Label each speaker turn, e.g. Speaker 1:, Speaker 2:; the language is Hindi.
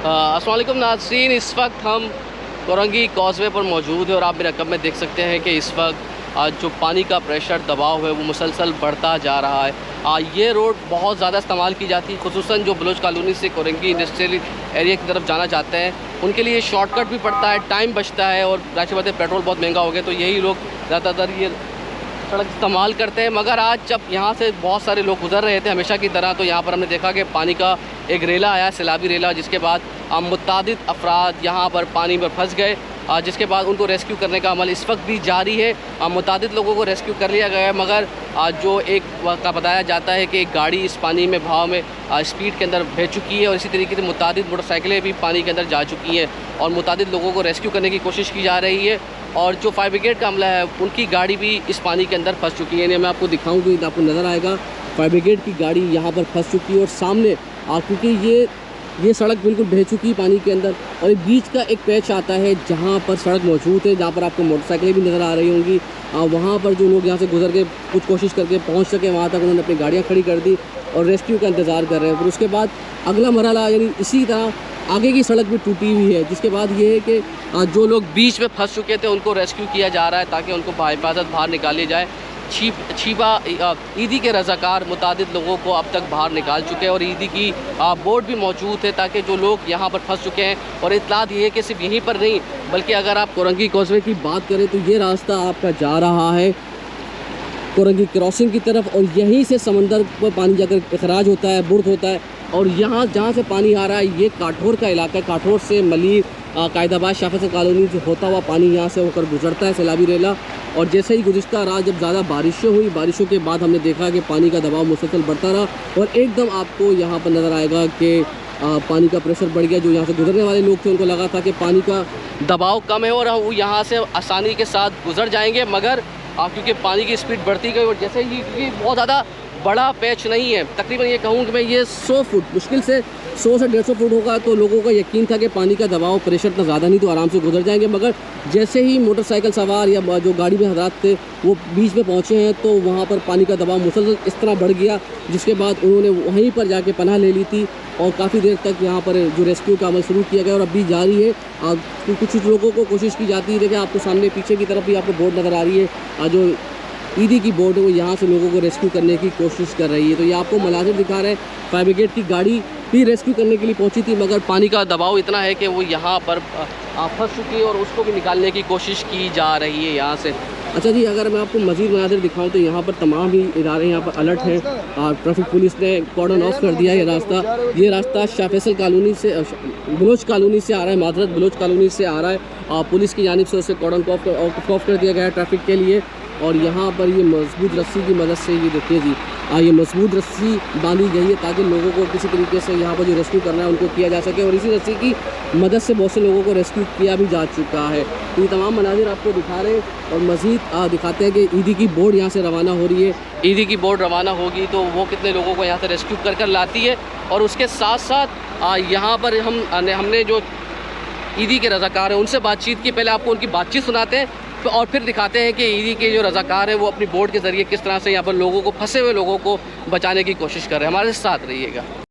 Speaker 1: अस्सलाम वालेकुम नाज़रीन, इस वक्त हम कोरंगी कॉजवे पर मौजूद है और आप मेरे रकम में देख सकते हैं कि इस वक्त जो पानी का प्रेशर दबाव है वो मुसलसल बढ़ता जा रहा है। ये रोड बहुत ज़्यादा इस्तेमाल की जाती है, खुसूसन जो बलोच कॉलोनी से कोरंगी इंडस्ट्रियल एरिया की तरफ जाना चाहते हैं उनके लिए शॉर्टकट भी पड़ता है, टाइम बचता है और जाहिर सी बात है पेट्रोल बहुत महंगा हो गया तो यही लोग ज़्यादातर ये सड़क इस्तेमाल करते हैं। मगर आज जब यहाँ से बहुत सारे लोग गुजर रहे थे हमेशा की तरह, तो यहाँ पर हमने देखा कि पानी का एक रेला आया, सैलाबी रेला, जिसके बाद मुतादिद अफराद यहाँ पर पानी में फंस गए, जिसके बाद उनको रेस्क्यू करने का अमल इस वक्त भी जारी है। मुतादिद लोगों को रेस्क्यू कर लिया गया है, मगर जो एक का बताया जाता है कि एक गाड़ी इस पानी में बहाव में स्पीड के अंदर बह चुकी है और इसी तरीके से मुतादिद मोटरसाइकिलें भी पानी के अंदर जा चुकी हैं और मुतादिद लोगों को रेस्क्यू करने की कोशिश की जा रही है। और जो फायर ब्रिगेड का अमला है उनकी गाड़ी भी इस पानी के अंदर फंस चुकी है। यानी मैं आपको दिखाऊंगी तो आपको नज़र आएगा फायर ब्रिगेड की गाड़ी यहाँ पर फंस चुकी है और सामने क्योंकि ये सड़क बिल्कुल बह चुकी है पानी के अंदर और बीच का एक पैच आता है जहाँ पर सड़क मौजूद है, जहाँ पर आपको मोटरसाइकिलें भी नज़र आ रही होंगी। वहाँ पर जो लोग यहाँ से गुजर के कुछ कोशिश करके पहुँच सके वहाँ तक उन्होंने अपनी गाड़ियाँ खड़ी कर दी और रेस्क्यू का इंतज़ार कर रहे हैं। फिर उसके बाद अगला मरहला यानी इसी तरह आगे की सड़क भी टूटी हुई है, जिसके बाद ये है कि जो लोग बीच में फंस चुके थे उनको रेस्क्यू किया जा रहा है ताकि उनको बाहिफाजत बाहर निकाल लिया जाए। छीबा ईदी के रज़ाकार मुतादिद लोगों को अब तक बाहर निकाल चुके हैं और ईदी की बोर्ड भी मौजूद है ताकि जो लोग यहाँ पर फंस चुके हैं, और इत्तलात ये है कि सिर्फ यहीं पर नहीं बल्कि अगर आप कोरंगी कॉजवे की बात करें तो ये रास्ता आपका जा रहा है कोरंगी क्रॉसिंग की तरफ और यहीं से समंदर पर पानी जाकर अखराज होता है, बुर्द होता है। और यहाँ जहाँ से पानी आ रहा है ये काठौर का इलाका है, काठौर से मलिर कायदाबाद शाफिसल कॉलोनी से होता हुआ पानी यहाँ से होकर गुजरता है सैलाबी रेला। और जैसे ही गुज़िश्ता रात जब ज़्यादा बारिशें हुई, बारिशों के बाद हमने देखा कि पानी का दबाव मुसलसल बढ़ता रहा और एकदम आपको यहाँ पर नज़र आएगा कि पानी का प्रेशर बढ़ गया। जो यहाँ से गुजरने वाले लोग थे उनको लगा था कि पानी का दबाव कम है और वो यहाँ से आसानी के साथ गुजर जाएंगे, मगर क्योंकि पानी की स्पीड बढ़ती गई और जैसे ही बहुत ज़्यादा बड़ा पैच नहीं है, तकरीबन ये कहूँ कि मैं ये 100 फुट मुश्किल से 100 से 150 फुट होगा, तो लोगों का यकीन था कि पानी का दबाव प्रेशर इतना ज़्यादा नहीं तो आराम से गुजर जाएंगे। मगर जैसे ही मोटरसाइकिल सवार या जो गाड़ी में हज़रात थे वो बीच में पहुँचे हैं तो वहाँ पर पानी का दबाव मुसलसल इस तरह बढ़ गया, जिसके बाद उन्होंने वहीं पर जाके पनाह ले ली थी और काफ़ी देर तक यहाँ पर जो रेस्क्यू का अमल शुरू किया गया और अभी जारी है। कुछ लोगों को कोशिश की जाती है, देखिए आपको सामने पीछे की तरफ भी आपको बोर्ड नज़र आ रही है, जो ईदी की बोर्ड है वो यहाँ से लोगों को रेस्क्यू करने की कोशिश कर रही है। तो ये आपको मलाजिर दिखा रहे हैं, फायर ब्रिगेड की गाड़ी भी रेस्क्यू करने के लिए पहुँची थी मगर पानी का दबाव इतना है कि वो यहाँ पर फंस चुकी है और उसको भी निकालने की कोशिश की जा रही है यहाँ से। अच्छा जी, अगर मैं आपको मज़ीद मनाज़िर दिखाऊं तो यहाँ पर तमाम ही इदारे यहाँ पर अलर्ट हैं और ट्रैफिक पुलिस ने कॉर्डन ऑफ कर दिया है। ये रास्ता शाह फैसल कॉलोनी से बलोच कॉलोनी से आ रहा है, मादरत बलोच कॉलोनी से आ रहा है। पुलिस की जानिब से उसे कॉर्डन ऑफ कर दिया गया है ट्रैफिक के लिए। और यहाँ पर ये मजबूत रस्सी की मदद से ये देखिए जी ये मजबूत रस्सी बांधी गई है ताकि लोगों को किसी तरीके से यहाँ पर जो रेस्क्यू करना है उनको किया जा सके और इसी रस्सी की मदद से बहुत से लोगों को रेस्क्यू किया भी जा चुका है। तो ये तमाम मनाजिर आपको दिखा रहे हैं और मज़ीद दिखाते हैं कि ईदी की बोर्ड यहाँ से रवाना हो रही है। ईदी की बोर्ड रवाना होगी तो वो कितने लोगों को यहाँ से रेस्क्यू कर लाती है और उसके साथ साथ यहाँ पर हमने जो ईदी के रज़ाकार हैं उनसे बातचीत की, पहले आपको उनकी बातचीत सुनाते हैं और फिर दिखाते हैं कि ईदी के जो रज़ाकार हैं वो अपनी बोर्ड के ज़रिए किस तरह से यहाँ पर लोगों को, फंसे हुए लोगों को बचाने की कोशिश कर रहे हैं। हमारे साथ रहिएगा।